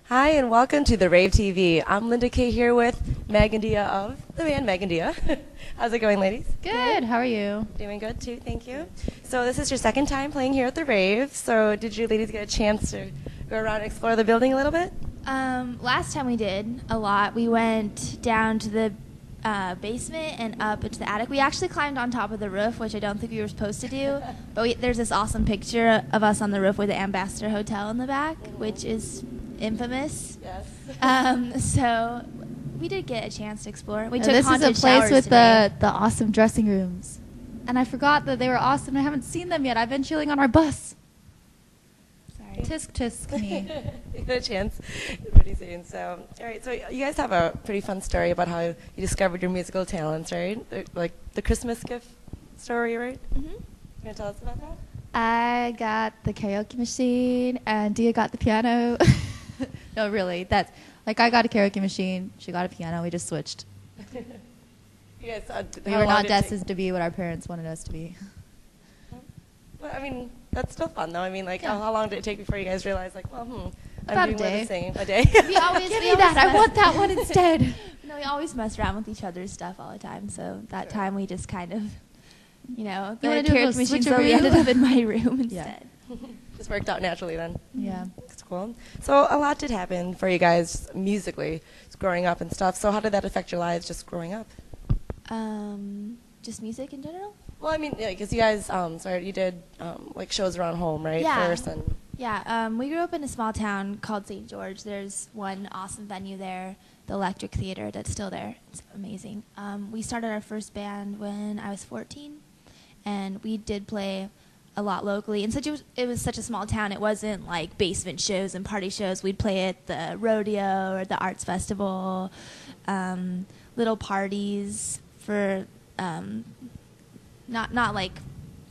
Hi, and welcome to the Rave TV. I'm Linda Kay here with Meg and Dia of the band Meg and Dia. How's it going, ladies? Good. How are you? Doing good, too. Thank you. So this is your second time playing here at the Rave. So did you ladies get a chance to go around and explore the building a little bit? Last time we did a lot. We went down to the basement and up into the attic. We actually climbed on top of the roof, which I don't think we were supposed to do. But there's this awesome picture of us on the roof with the Ambassador Hotel in the back, which is infamous. Yes. So we did get a chance to explore. We took This is a haunted place showers with today. the awesome dressing rooms. And I forgot that they were awesome. I haven't seen them yet. I've been chilling on our bus. Sorry. Tisk tisk me. You get a chance pretty soon. So, all right. So you guys have a pretty fun story about how you discovered your musical talents, right? Like the Christmas gift story, right? Mm-hmm. You gonna tell us about that? I got the karaoke machine and Dia got the piano. No, really. That's like I got a karaoke machine. She got a piano. We just switched. You guys, We were not destined to be what our parents wanted us to be. Well, I mean, that's still fun, though. I mean, like, how long did it take before you guys realized, like, well, About I'm a doing more day. than singing? A day? We always Give we me that. always I mess- want that one instead. No, we always mess around with each other's stuff all the time. So that time we just kind of, the wanna do a little karaoke machine switcheroo? slowly ended up in my room Yeah. instead. Just worked out naturally then. Yeah. That's cool. So a lot did happen for you guys musically, growing up and stuff. So how did that affect your lives just growing up? Just music in general? Well, I mean, because you guys, you did like shows around home, right? Yeah. First and Yeah, we grew up in a small town called St. George. There's one awesome venue there, the Electric Theater, that's still there. It's amazing. We started our first band when I was 14, and we did play a lot locally. And it was such a small town. It wasn't like basement shows and party shows. We'd play at the rodeo or the arts festival, little parties for not like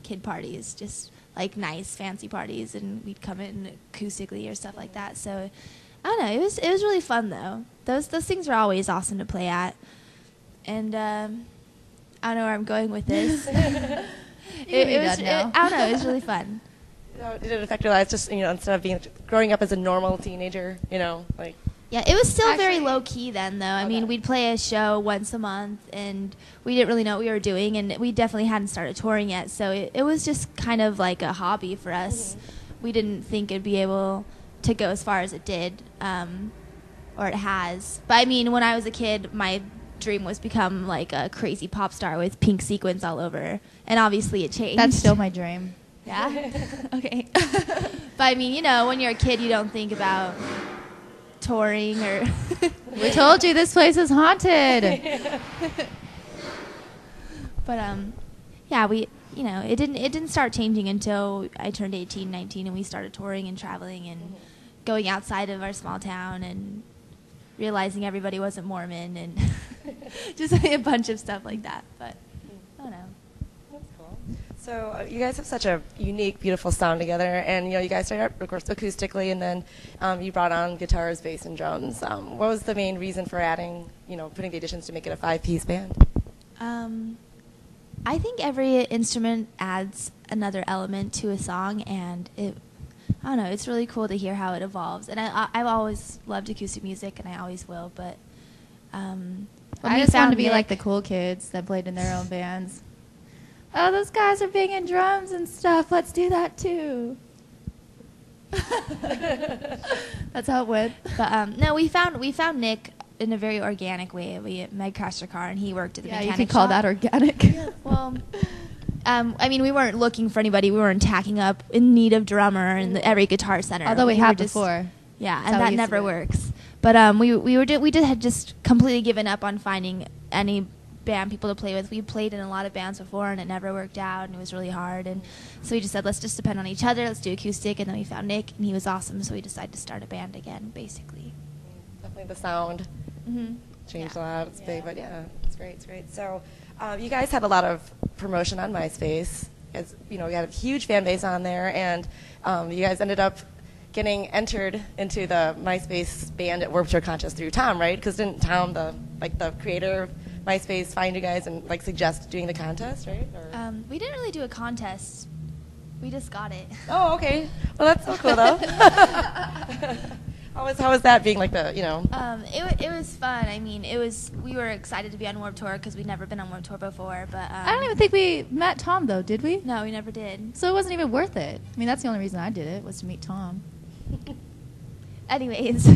kid parties, just like nice fancy parties, and we'd come in acoustically or stuff like that. So I don't know, it was really fun though. Those things are always awesome to play at. And I don't know where I'm going with this. I don't know, it was really fun. did it affect your lives? Just instead of growing up as a normal teenager, like. Yeah, it was still very Actually- low key then, though. I Okay. mean, we'd play a show once a month, and we didn't really know what we were doing, and we definitely hadn't started touring yet. So it was just kind of like a hobby for us. We didn't think it'd be able to go as far as it did, or it has. But I mean, when I was a kid, my dream was become like a crazy pop star with pink sequins all over, and obviously it changed. That's still my dream. Yeah. Okay. But I mean, when you're a kid, you don't think about touring or. We told you this place is haunted. But yeah, we it didn't start changing until I turned 18, 19, and we started touring and traveling and going outside of our small town and realizing everybody wasn't Mormon and just a bunch of stuff like that. But I don't know. That's cool. So you guys have such a unique, beautiful sound together, and you guys started out, of course, acoustically, and then you brought on guitars, bass, and drums. What was the main reason for adding, putting the additions to make it a 5-piece band? I think every instrument adds another element to a song, and I don't know, it's really cool to hear how it evolves. And I've always loved acoustic music, and I always will. But I just wanted to be like the cool kids that played in their own bands. Oh, those guys are banging drums and stuff. Let's do that too. That's how it went. But no, we found Nick in a very organic way. Meg crashed her car, and he worked at the Yeah, mechanic you could call shop. that organic. Well, I mean, we weren't looking for anybody. We weren't tacking up in need of drummer in every guitar center. Although we were had just- before. Yeah, That's and how we that used to never do it. works. But we had just completely given up on finding any band people to play with. We played in a lot of bands before, and it never worked out, and it was really hard. And so we just said, let's just depend on each other. Let's do acoustic. And then we found Nick, and he was awesome. So we decided to start a band again, basically. Definitely the sound changed a lot. It's big, but yeah, it's great. It's great. So you guys had a lot of promotion on MySpace. As we had a huge fan base on there, and you guys ended up getting entered into the MySpace band at Warped Tour contest through Tom, right? Because didn't Tom, the creator of MySpace, find you guys and suggest doing the contest, right? Or? We didn't really do a contest. We just got it. Oh, okay. Well, that's so cool, though. How was that being like the, you know? It was fun. I mean, we were excited to be on Warped Tour because we'd never been on Warped Tour before. But I don't even think we met Tom though, did we? No, we never did. So it wasn't even worth it. I mean, that's the only reason I did it, was to meet Tom. Anyways,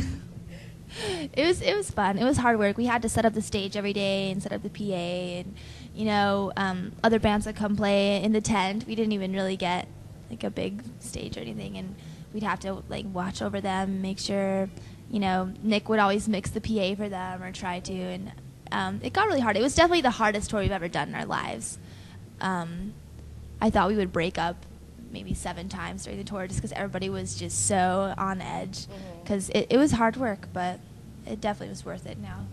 it was fun. It was hard work. We had to set up the stage every day and set up the PA, and you know, other bands would come play in the tent. We didn't even really get like a big stage or anything, and we'd have to like watch over them, make sure, you know, Nick would always mix the PA for them or try to, and it got really hard. It was definitely the hardest tour we've ever done in our lives. I thought we would break up maybe 7 times during the tour just because everybody was just so on edge, because it was hard work, but it definitely was worth it now.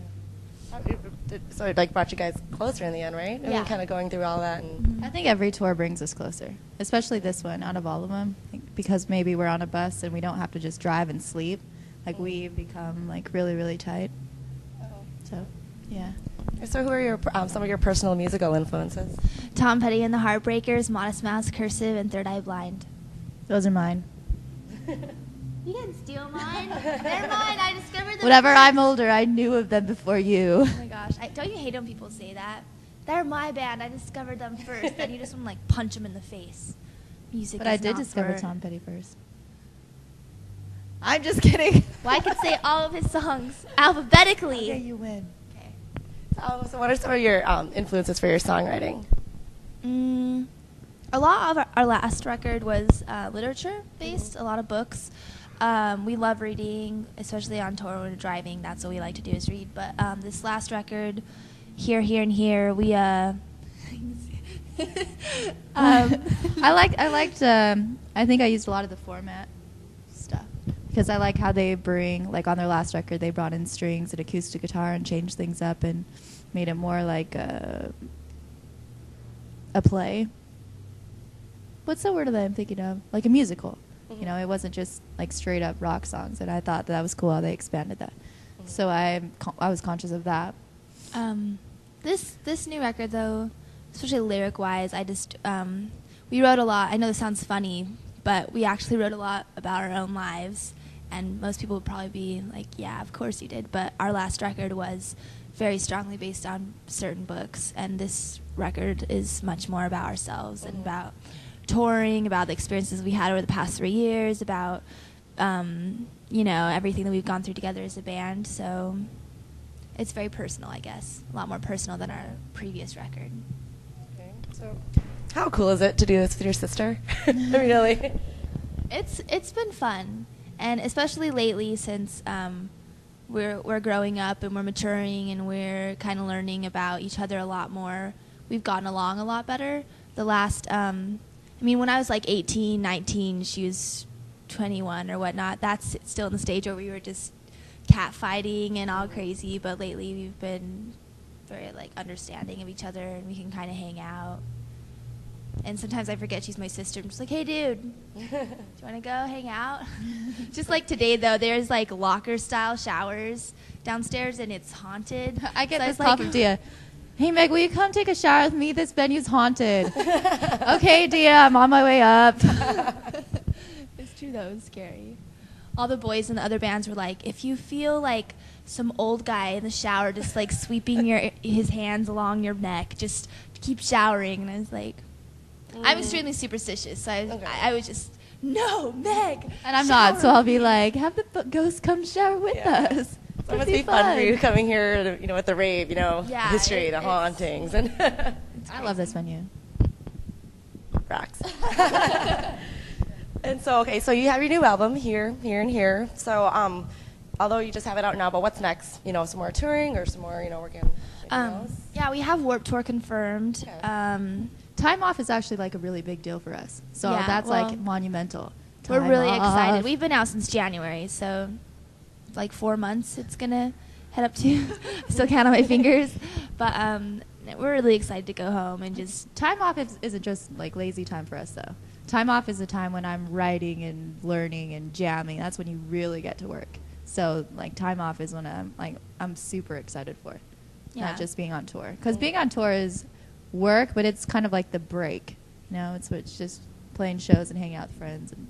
So it like brought you guys closer in the end, right? I Yeah. mean, kind of going through all that. And I think every tour brings us closer, especially this one out of all of them, because maybe we're on a bus and we don't have to just drive and sleep. Like, we've become like really, really tight. So, yeah. So who are your some of your personal musical influences? Tom Petty and the Heartbreakers, Modest Mouse, Cursive, and Third Eye Blind. Those are mine. You didn't steal mine. They're mine. I discovered them. Whenever first. I'm older, I knew of them before you. Oh my gosh. Don't you hate when people say that? They're my band. I discovered them first. Then you just want to like punch them in the face. Music But is I did not discover for- Tom Petty first. I'm just kidding. Well, I could say all of his songs alphabetically. Okay, you win. Okay. So what are some of your influences for your songwriting? A lot of our last record was literature based, a lot of books. We love reading, especially on tour when we're driving. That's what we like to do, is read. But this last record, Here, Here, and Here, we I think I used a lot of the format stuff because I like how they bring, like on their last record, they brought in strings and acoustic guitar and changed things up and made it more like a play. What's the word that I'm thinking of? Like a musical. You know, it wasn't just like straight up rock songs, and I thought that was cool how they expanded that. So I was conscious of that. This new record, though, especially lyric-wise, we wrote a lot. I know this sounds funny, but we actually wrote a lot about our own lives, and most people would probably be like, yeah, of course you did. But our last record was very strongly based on certain books, and this record is much more about ourselves and about touring, about the experiences we had over the past 3 years, about you know, everything that we've gone through together as a band. So it's very personal, I guess, a lot more personal than our previous record. Okay. So how cool is it to do this with your sister? Really? It's been fun, and especially lately since we're growing up and we're maturing and we're kind of learning about each other a lot more. We've gotten along a lot better. The last I mean, when I was like 18, 19, she was 21 or whatnot. That's still in the stage where we were just catfighting and all crazy. But lately, we've been very like understanding of each other, and we can kind of hang out. And sometimes I forget she's my sister. I'm just like, hey, dude, do you want to go hang out? Just like today, though, there's like locker-style showers downstairs, and it's haunted. I get So this was call like, from Dia. Hey, Meg, will you come take a shower with me? This venue's haunted. Okay, Dia, I'm on my way up. It's true, though. It was scary. All the boys in the other bands were like, if you feel like some old guy in the shower just like sweeping his hands along your neck, just keep showering. And I was like, I'm extremely superstitious, so I was just, no, Meg. And I'm not, so I'll be like, have the ghost come shower with us. So it must be fun for you coming here, to, you know, with the rave, you know, Yeah, history, the hauntings, and I love this venue. rocks. And so, okay, so you have your new album, Here, Here, and Here. So, although you just have it out now, but what's next? You know, some more touring or some more, you know, working on anything else? Yeah, we have Warped Tour confirmed. Okay. Time off is actually like a really big deal for us. So Yeah, that's well, like monumental. We're Time really off. excited. We've been out since January, so like 4 months it's going to head up to. Still count on my fingers. But we're really excited to go home and just... Time off isn't just like lazy time for us, though. Time off is a time when I'm writing and learning and jamming. That's when you really get to work. So like time off is when I'm super excited for. Yeah. Not just being on tour. Because being on tour is work, but it's kind of like the break. You know, it's just playing shows and hanging out with friends. And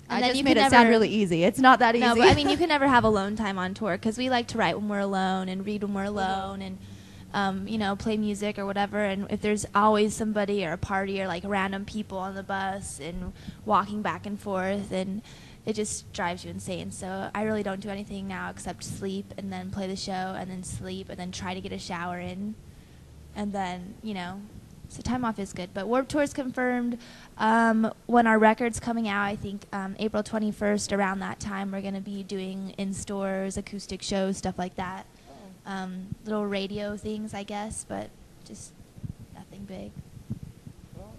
I then just you made can it sound never- really easy. It's not that easy. No, but I mean, you can never have alone time on tour because we like to write when we're alone and read when we're alone and, you know, play music or whatever. And if there's always somebody or a party or like random people on the bus and walking back and forth, and it just drives you insane. So I really don't do anything now except sleep and then play the show and then sleep and then try to get a shower in. And then, you know, so time off is good. But Warped Tour is confirmed. When our record's coming out, I think April 21st, around that time, we're going to be doing in-stores, acoustic shows, stuff like that. Little radio things, I guess, but just nothing big. Well,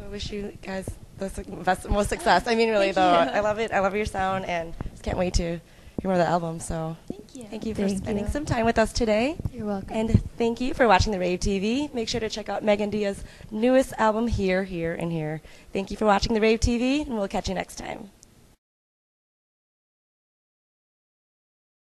I wish you guys the most success. I mean, really, Thank though. you. I love it. I love your sound, and just can't wait to hear more of the album. So Thank you. thank you for Thank spending you. some time with us today. You're welcome. And thank you for watching the Rave TV. Make sure to check out Meg and Dia's newest album, Here, Here, and Here. Thank you for watching the Rave TV, and we'll catch you next time.